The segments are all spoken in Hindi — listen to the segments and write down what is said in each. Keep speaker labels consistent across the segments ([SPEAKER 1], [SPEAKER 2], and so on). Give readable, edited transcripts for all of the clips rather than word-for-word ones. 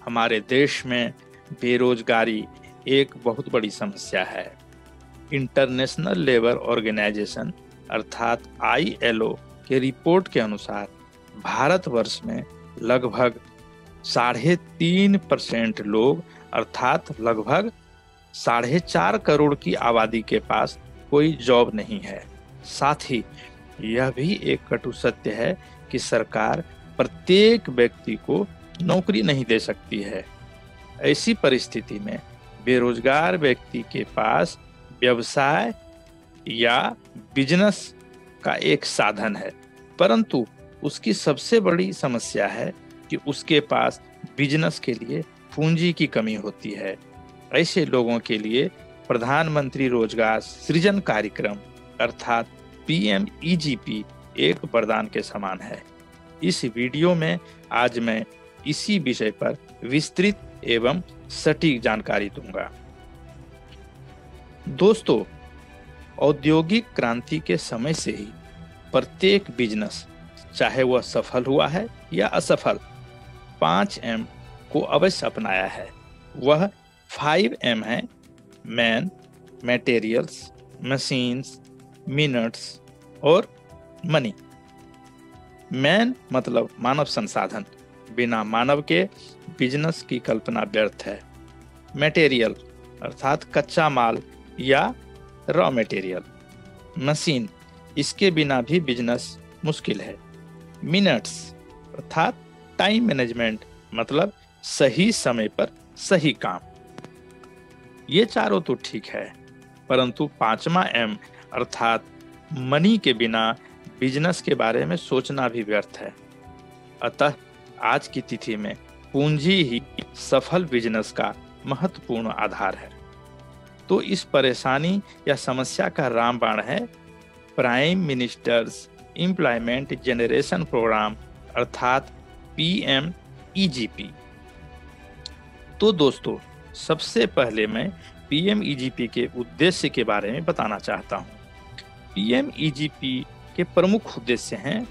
[SPEAKER 1] हमारे देश में बेरोजगारी एक बहुत बड़ी समस्या है। इंटरनेशनल लेबर ऑर्गेनाइजेशन अर्थात ILO के रिपोर्ट के अनुसार भारतवर्ष में लगभग 3.5% लोग अर्थात लगभग 4.5 करोड़ की आबादी के पास कोई जॉब नहीं है। साथ ही यह भी एक कटु सत्य है कि सरकार प्रत्येक व्यक्ति को नौकरी नहीं दे सकती है। ऐसी परिस्थिति में बेरोजगार व्यक्ति के पास व्यवसाय या बिजनेस का एक साधन है, परंतु उसकी सबसे बड़ी समस्या है कि उसके पास बिजनेस के लिए पूंजी की कमी होती है। ऐसे लोगों के लिए प्रधानमंत्री रोजगार सृजन कार्यक्रम अर्थात PMEGP एक वरदान के समान है। इस वीडियो में आज मैं इसी विषय पर विस्तृत एवं सटीक जानकारी दूंगा। दोस्तों, औद्योगिक क्रांति के समय से ही प्रत्येक बिजनेस, चाहे वह सफल हुआ है या असफल, 5M को अवश्य अपनाया है। वह 5M है: मैन, मटेरियल्स, मशीन्स, मिनट्स और मनी। मैन मतलब मानव संसाधन, बिना मानव के बिजनेस की कल्पना व्यर्थ है। मटेरियल अर्थात कच्चा माल या रॉ मटेरियल। मशीन, इसके बिना भी बिजनेस मुश्किल है। मिनट्स अर्थात टाइम मैनेजमेंट मतलब सही समय पर सही काम। ये चारों तो ठीक है, परंतु 5वां M अर्थात मनी के बिना बिजनेस के बारे में सोचना भी व्यर्थ है। अतः आज की तिथि में पूंजी ही सफल बिजनेस का महत्वपूर्ण आधार है। तो इस परेशानी या समस्या का रामबाण है prime minister's employment generation programme अर्थात PMEGP। तो दोस्तों, सबसे पहले मैं PMEGP के उद्देश्य के बारे में बताना चाहता हूँ। PMEGP के प्रमुख उद्देश्य हैं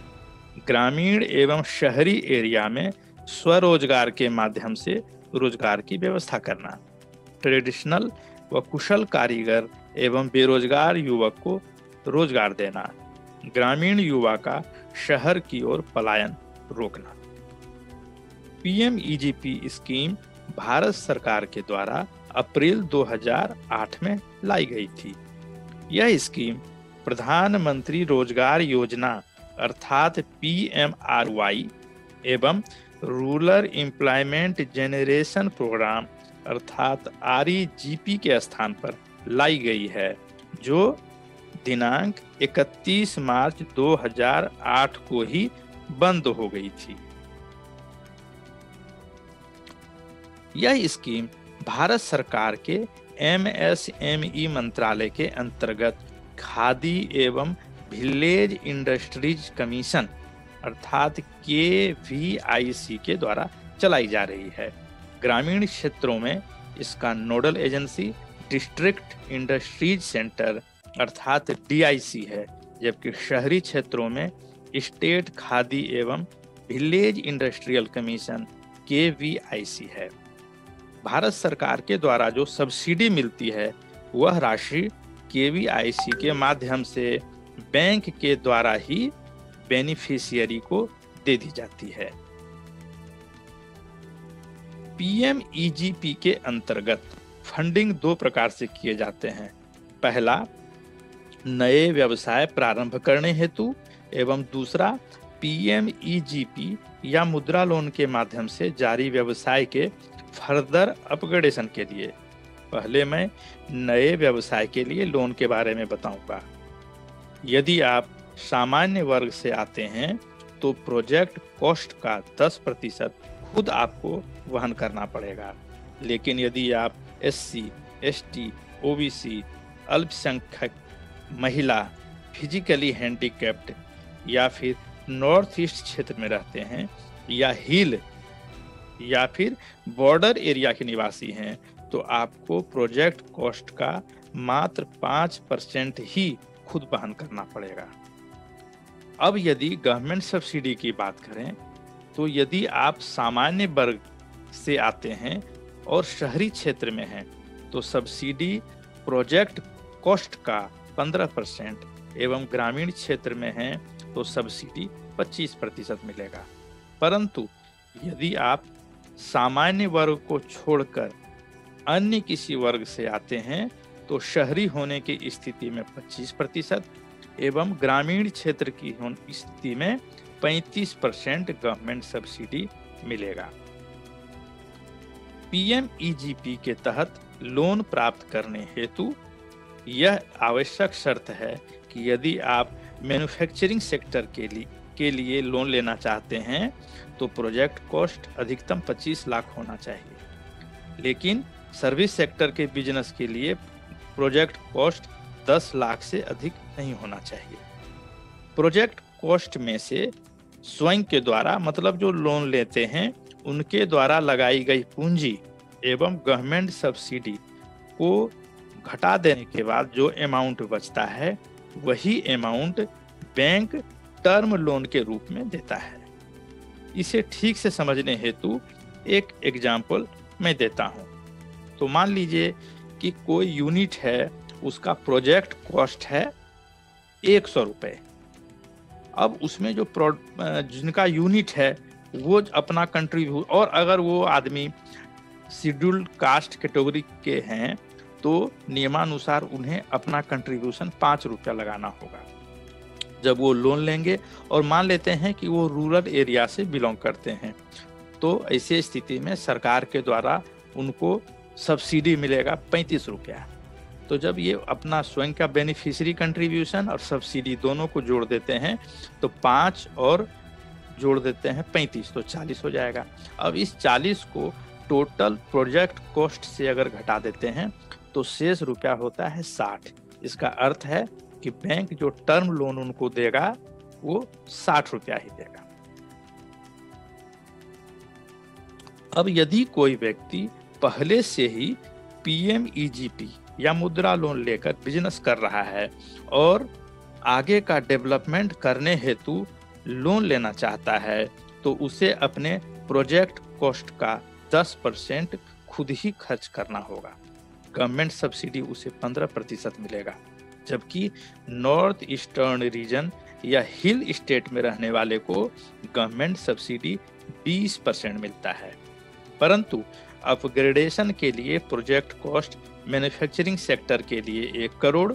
[SPEAKER 1] ग्रामीण एवं शहरी एरिया में स्वरोजगार के माध्यम से रोजगार की व्यवस्था करना, ट्रेडिशनल व कुशल कारीगर एवं बेरोजगार युवक को रोजगार देना, ग्रामीण युवा का शहर की ओर पलायन रोकना। PMEGP स्कीम भारत सरकार के द्वारा अप्रैल 2008 में लाई गई थी। यह स्कीम प्रधानमंत्री रोजगार योजना अर्थात PMRY एवं रूरल एम्प्लॉयमेंट जनरेशन प्रोग्राम अर्थात REGP के स्थान पर लाई गई है, जो दिनांक 31 मार्च 2008 को ही बंद हो गई थी। यह स्कीम भारत सरकार के MSME मंत्रालय के अंतर्गत खादी एवं विलेज इंडस्ट्रीज कमीशन अर्थात KVIC के द्वारा चलाई जा रही है। ग्रामीण क्षेत्रों में इसका nodal agency district industries centre अर्थात DIC है, जबकि शहरी क्षेत्रों में स्टेट खादी एवं विलेज इंडस्ट्रियल कमीशन KVIC है। भारत सरकार के द्वारा जो सब्सिडी मिलती है वह राशि KVIC के माध्यम से बैंक के द्वारा ही बेनिफिशियरी को दे दी जाती है। PMEGP के अंतर्गत फंडिंग 2 प्रकार से किए जाते हैं। पहला, नए व्यवसाय प्रारंभ करने हेतु एवं दूसरा PMEGP या मुद्रा लोन के माध्यम से जारी व्यवसाय के फर्दर अपग्रेडेशन के लिए। पहले मैं नए व्यवसाय के लिए लोन के बारे में बताऊंगा। यदि आप सामान्य वर्ग से आते हैं तो प्रोजेक्ट कॉस्ट का 10% खुद आपको वहन करना पड़ेगा, लेकिन यदि आप SC, ST, OBC, अल्पसंख्यक, महिला, फिजिकली हैंडीकैप्ड या फिर नॉर्थ ईस्ट क्षेत्र में रहते हैं या हिल या फिर बॉर्डर एरिया के निवासी हैं तो आपको प्रोजेक्ट कॉस्ट का मात्र 5% ही खुद वहन करना पड़ेगा। अब यदि गवर्नमेंट सब्सिडी की बात करें तो यदि आप सामान्य वर्ग से आते हैं और शहरी क्षेत्र में हैं तो सब्सिडी प्रोजेक्ट कॉस्ट का 15% एवं ग्रामीण क्षेत्र में हैं तो सब्सिडी 25% मिलेगा। परंतु यदि आप सामान्य वर्ग को छोड़कर अन्य किसी वर्ग से आते हैं तो शहरी होने की स्थिति में 25% एवं ग्रामीण क्षेत्र की स्थिति में 35% गवर्नमेंट सब्सिडी मिलेगा। पीएमईजीपी के तहत लोन प्राप्त करने हेतु यह आवश्यक शर्त है कि यदि आप मैन्युफैक्चरिंग सेक्टर के लिए लोन लेना चाहते हैं तो प्रोजेक्ट कॉस्ट अधिकतम 25 लाख होना चाहिए, लेकिन सर्विस सेक्टर के बिजनेस के लिए प्रोजेक्ट कॉस्ट 10 लाख से अधिक नहीं होना चाहिए। प्रोजेक्ट कॉस्ट में से स्वयं के द्वारा मतलब जो लोन लेते हैं उनके द्वारा लगाई गई पूंजी एवं गवर्नमेंट सब्सिडी को घटा देने के बाद जो अमाउंट बचता है वही अमाउंट बैंक टर्म लोन के रूप में देता है। इसे ठीक से समझने हेतु एक एग्जाम्पल मैं देता हूं। तो मान लीजिए कि कोई यूनिट है, उसका प्रोजेक्ट कॉस्ट है 100 रुपये। अब उसमें जो जिनका यूनिट है वो अपना कंट्रीब्यूट, और अगर वो आदमी शेड्यूल्ड कास्ट कैटेगरी के हैं तो नियमानुसार उन्हें अपना कंट्रीब्यूशन 5 रुपया लगाना होगा जब वो लोन लेंगे। और मान लेते हैं कि वो रूरल एरिया से बिलोंग करते हैं तो ऐसे स्थिति में सरकार के द्वारा उनको सब्सिडी मिलेगा 35 रुपया। तो जब ये अपना स्वयं का बेनिफिशियरी कंट्रीब्यूशन और सब्सिडी दोनों को जोड़ देते हैं तो 5 और जोड़ देते हैं 35 तो 40 हो जाएगा। अब इस 40 को टोटल प्रोजेक्ट कॉस्ट से अगर घटा देते हैं तो शेष रुपया होता है 60। इसका अर्थ है कि बैंक जो टर्म लोन उनको देगा वो 60 रुपया ही देगा। अब यदि कोई व्यक्ति पहले से ही पीएमईजीपी या मुद्रा लोन लेकर बिजनेस कर रहा है और आगे का डेवलपमेंट करने हेतु लोन लेना चाहता है तो उसे अपने प्रोजेक्ट कॉस्ट का 10% खुद ही खर्च करना होगा। गवर्नमेंट सब्सिडी उसे 15% मिलेगा, जबकि नॉर्थ ईस्टर्न रीजन या हिल स्टेट में रहने वाले को गवर्नमेंट सब्सिडी 20% मिलता है। परंतु अपग्रेडेशन के लिए प्रोजेक्ट कॉस्ट मैन्युफैक्चरिंग सेक्टर के लिए 1 करोड़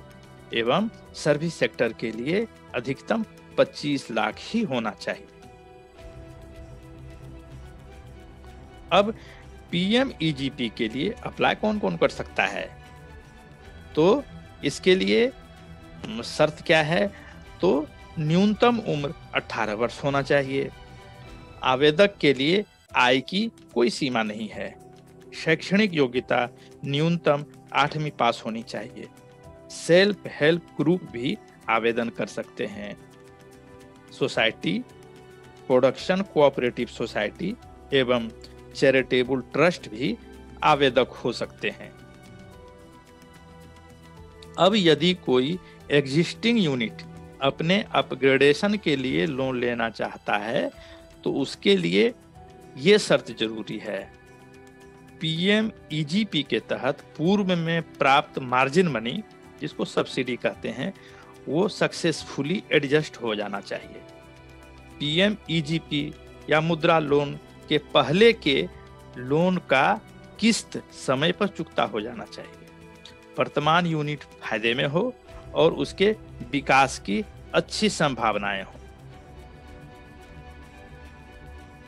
[SPEAKER 1] एवं सर्विस सेक्टर के लिए अधिकतम 25 लाख ही होना चाहिए। अब पीएमईजीपी के लिए अप्लाई कौन कौन कर सकता है? तो इसके लिए शर्त क्या है? तो न्यूनतम उम्र 18 वर्ष होना चाहिए। आवेदक के लिए आय की कोई सीमा नहीं है। शैक्षणिक योग्यता न्यूनतम 8वीं पास होनी चाहिए। सेल्फ हेल्प ग्रुप भी आवेदन कर सकते हैं। सोसाइटी, प्रोडक्शन कोऑपरेटिव सोसाइटी एवं चैरिटेबल ट्रस्ट भी आवेदक हो सकते हैं। अब यदि कोई एग्जिस्टिंग यूनिट अपने अपग्रेडेशन के लिए लोन लेना चाहता है तो उसके लिए ये शर्त जरूरी है। पीएमईजीपी के तहत पूर्व में प्राप्त मार्जिन मनी, जिसको सब्सिडी कहते हैं, वो सक्सेसफुली एडजस्ट हो जाना चाहिए। पीएमईजीपी या मुद्रा लोन के पहले के लोन का किस्त समय पर चुकता हो जाना चाहिए। वर्तमान यूनिट फायदे में हो और उसके विकास की अच्छी संभावनाएं हो।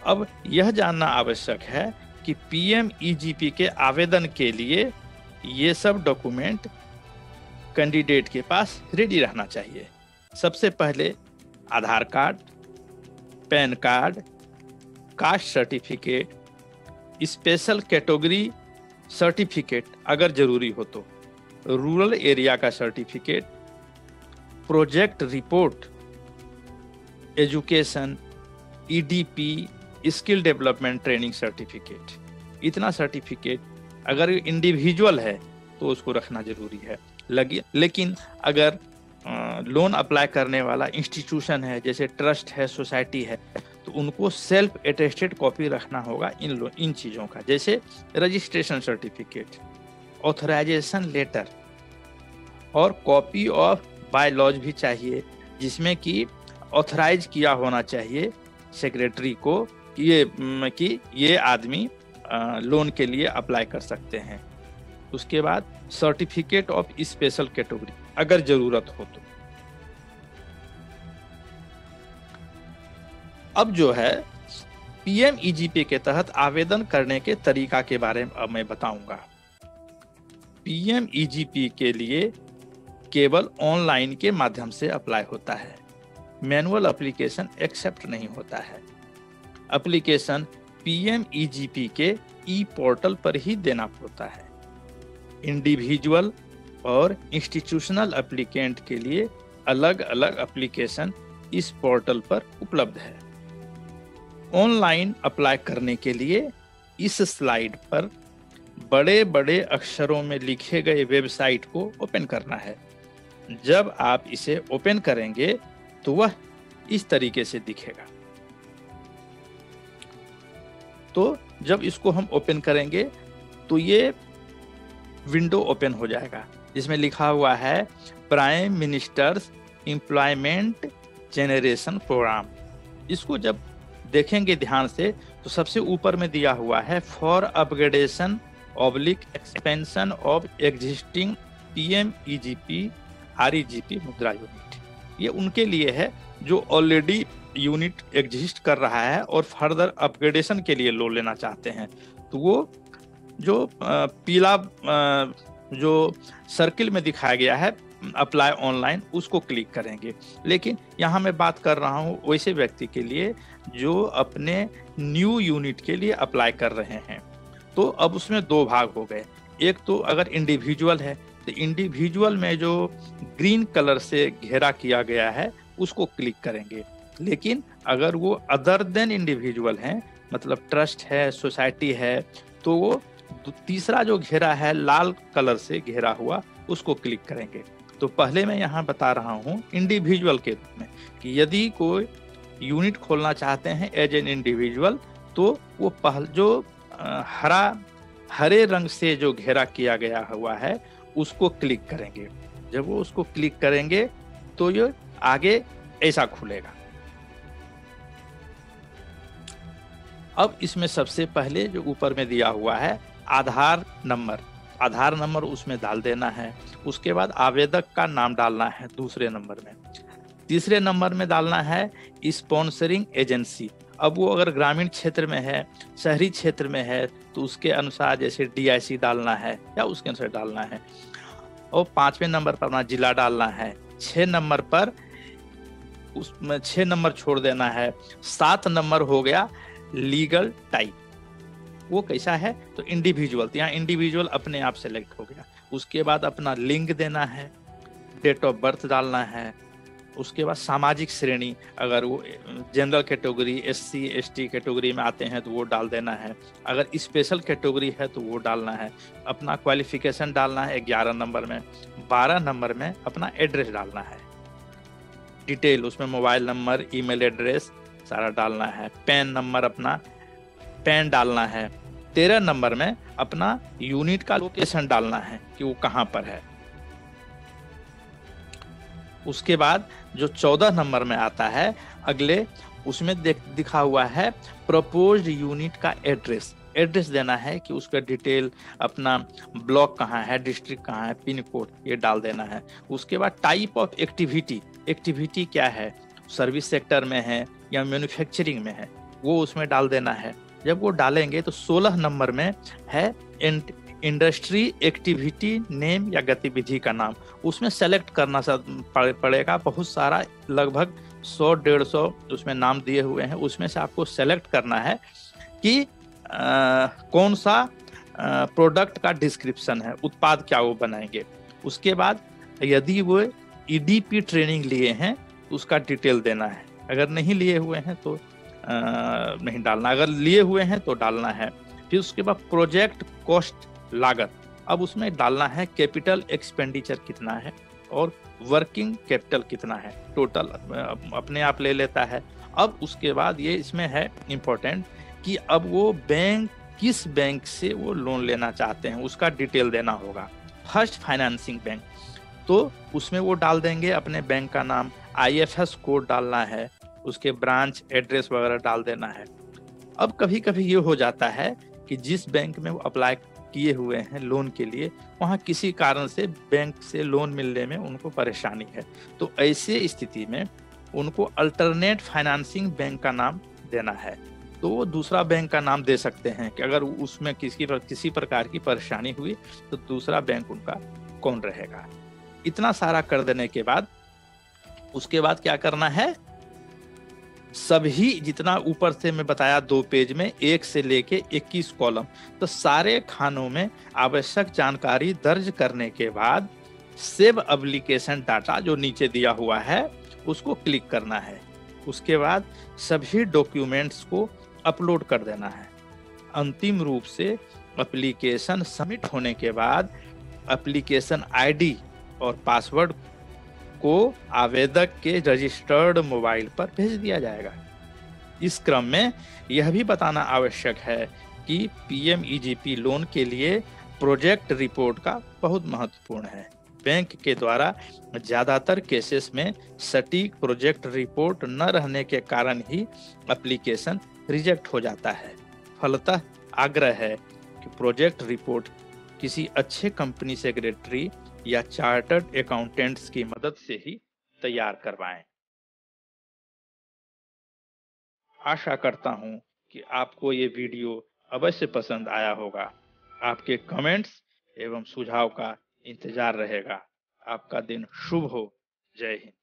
[SPEAKER 1] अब यह जानना आवश्यक है कि पीएमईजीपी के आवेदन के लिए ये सब डॉक्यूमेंट कैंडिडेट के पास रेडी रहना चाहिए। सबसे पहले Aadhaar card, PAN card, caste certificate, special category certificate अगर जरूरी हो तो, रूरल एरिया का certificate, project report, education, EDP, skill development training certificate. इतना सर्टिफिकेट अगर इंडिविजुअल है तो उसको रखना जरूरी है। लेकिन अगर लोन अप्लाई करने वाला इंस्टीट्यूशन है, जैसे ट्रस्ट है, सोसाइटी है, तो तो उनको सेल्फ अटेस्टेड कॉपी रखना होगा इन चीज़ों का, जैसे रजिस्ट्रेशन सर्टिफिकेट, ऑथराइजेशन लेटर और कॉपी ऑफ बायलॉज भी चाहिए, जिसमें कि ऑथराइज किया होना चाहिए सेक्रेटरी को कि ये आदमी लोन के लिए अप्लाई कर सकते हैं। उसके बाद सर्टिफिकेट ऑफ स्पेशल कैटेगरी अगर जरूरत हो तो। अब जो है पीएमईजीपी के तहत आवेदन करने के तरीका के बारे में अब मैं बताऊंगा। पीएमईजीपी के लिए केवल ऑनलाइन के माध्यम से अप्लाई होता है, मैनुअल एप्लीकेशन एक्सेप्ट नहीं होता है। एप्लीकेशन पीएमईजीपी के ई पोर्टल पर ही देना होता है। इंडिविजुअल और इंस्टीट्यूशनल एप्लीकेंट के लिए अलग अलग एप्लीकेशन इस पोर्टल पर उपलब्ध है। ऑनलाइन अप्लाई करने के लिए इस स्लाइड पर बड़े बड़े अक्षरों में लिखे गए वेबसाइट को ओपन करना है। जब आप इसे ओपन करेंगे तो वह इस तरीके से दिखेगा। तो जब इसको हम ओपन करेंगे तो ये विंडो ओपन हो जाएगा, जिसमें लिखा हुआ है prime minister's employment generation programme. इसको जब देखेंगे ध्यान से तो सबसे ऊपर में दिया हुआ है for upgradation oblique expansion of existing PMEGP REGP Mudra unit. ये उनके लिए है जो ऑलरेडी यूनिट एग्जिस्ट कर रहा है और फर्दर अपग्रेडेशन के लिए लोन लेना चाहते हैं। तो वो जो पीला जो सर्किल में दिखाया गया है अप्लाई ऑनलाइन, उसको क्लिक करेंगे। लेकिन यहाँ मैं बात कर रहा हूँ वैसे व्यक्ति के लिए जो अपने न्यू यूनिट के लिए अप्लाई कर रहे हैं। तो अब उसमें दो भाग हो गए। एक तो अगर इंडिविजुअल है तो इंडिविजुअल में जो ग्रीन कलर से घेरा किया गया है उसको क्लिक करेंगे। लेकिन अगर वो अदर देन इंडिविजुअल है, मतलब ट्रस्ट है, सोसाइटी है, तो वो तीसरा जो घेरा है लाल कलर से घेरा हुआ उसको क्लिक करेंगे। तो पहले मैं यहाँ बता रहा हूँ इंडिविजुअल के रूप में कि यदि कोई यूनिट खोलना चाहते हैं एज एन इंडिविजुअल तो वो जो हरे रंग से जो घेरा किया गया हुआ है उसको क्लिक करेंगे। जब वो उसको क्लिक करेंगे तो ये आगे ऐसा खुलेगा। अब इसमें सबसे पहले जो ऊपर में दिया हुआ है आधार नंबर उसमें डाल देना है। उसके बाद आवेदक का नाम डालना है दूसरे नंबर में। तीसरे नंबर में डालना है स्पॉन्सरिंग एजेंसी। अब वो अगर ग्रामीण क्षेत्र में है, शहरी क्षेत्र में है तो उसके अनुसार जैसे डीआईसी डालना है या उसके अनुसार डालना है। और 5वें नंबर पर अपना जिला डालना है। 6 नंबर पर उसमें 6 नंबर छोड़ देना है। 7 नंबर हो गया लीगल टाइप, वो कैसा है तो इंडिविजुअल, तो यहाँ इंडिविजुअल अपने आप सेलेक्ट हो गया। उसके बाद अपना लिंग देना है, डेट ऑफ बर्थ डालना है। उसके बाद सामाजिक श्रेणी, अगर वो general category SC ST category में आते हैं तो वो डाल देना है। अगर स्पेशल कैटेगरी है तो वो डालना है। अपना क्वालिफिकेशन डालना है 11 नंबर में। 12 नंबर में अपना एड्रेस डालना है, डिटेल उसमें मोबाइल नंबर, ईमेल एड्रेस सारा डालना है। पैन नंबर अपना पैन डालना है। 13 नंबर में अपना यूनिट का लोकेशन डालना है कि वो कहाँ पर है। उसके बाद जो 14 नंबर में आता है अगले, उसमें दिखा हुआ है प्रपोज्ड यूनिट का एड्रेस देना है कि उसका डिटेल, अपना ब्लॉक कहाँ है, डिस्ट्रिक्ट कहाँ है, पिन कोड ये डाल देना है। उसके बाद टाइप ऑफ एक्टिविटी क्या है, सर्विस सेक्टर में है या मैन्युफैक्चरिंग में है, वो उसमें डाल देना है। जब वो डालेंगे तो 16 नंबर में है इंडस्ट्री एक्टिविटी नेम या गतिविधि का नाम, उसमें सेलेक्ट करना पड़ेगा। बहुत सारा लगभग 100-150 उसमें नाम दिए हुए हैं, उसमें से आपको सेलेक्ट करना है कि कौन सा प्रोडक्ट का डिस्क्रिप्शन है, उत्पाद क्या वो बनाएंगे। उसके बाद यदि वो ईडीपी ट्रेनिंग लिए हैं तो उसका डिटेल देना है। अगर नहीं लिए हुए हैं तो नहीं डालना, अगर लिए हुए हैं तो डालना है। फिर उसके बाद प्रोजेक्ट कॉस्ट लागत, अब उसमें डालना है कैपिटल एक्सपेंडिचर कितना है और वर्किंग कैपिटल कितना है, टोटल अपने आप ले लेता है। अब उसके बाद ये इसमें है इम्पोर्टेंट कि अब वो बैंक किस बैंक से वो लोन लेना चाहते हैं उसका डिटेल देना होगा। फर्स्ट फाइनेंसिंग बैंक, तो उसमें वो डाल देंगे अपने बैंक का नाम, IFS कोड डालना है, उसके ब्रांच एड्रेस वगैरह डाल देना है। अब कभी कभी ये हो जाता है कि जिस बैंक में वो अप्लाई किए हुए हैं लोन के लिए, वहाँ किसी कारण से बैंक से लोन मिलने में उनको परेशानी है, तो ऐसे स्थिति में उनको अल्टरनेट फाइनेंसिंग बैंक का नाम देना है। तो वो दूसरा बैंक का नाम दे सकते हैं कि अगर उसमें किसी प्रकार की परेशानी हुई तो दूसरा बैंक उनका कौन रहेगा। इतना सारा कर देने के बाद उसके बाद क्या करना है, सभी जितना ऊपर से मैं बताया 2 पेज में 1 से लेके 21 कॉलम, तो सारे खानों में आवश्यक जानकारी दर्ज करने के बाद सेव एप्लीकेशन डाटा जो नीचे दिया हुआ है उसको क्लिक करना है। उसके बाद सभी डॉक्यूमेंट्स को अपलोड कर देना है। अंतिम रूप से एप्लीकेशन सबमिट होने के बाद एप्लीकेशन आईडी और पासवर्ड को आवेदक के रजिस्टर्ड मोबाइल पर भेज दिया जाएगा। इस क्रम में यह भी बताना आवश्यक है कि PMEGP लोन के लिए प्रोजेक्ट रिपोर्ट का बहुत महत्वपूर्ण है। बैंक के द्वारा ज्यादातर केसेस में सटीक प्रोजेक्ट रिपोर्ट न रहने के कारण ही एप्लीकेशन रिजेक्ट हो जाता है। फलतः आग्रह है कि प्रोजेक्ट रिपोर्ट किसी अच्छे कंपनी सेक्रेटरी या चार्टर्ड अकाउंटेंट्स की मदद से ही तैयार करवाएं। आशा करता हूं कि आपको ये वीडियो अवश्य पसंद आया होगा। आपके कमेंट्स एवं सुझाव का इंतजार रहेगा। आपका दिन शुभ हो। जय हिंद।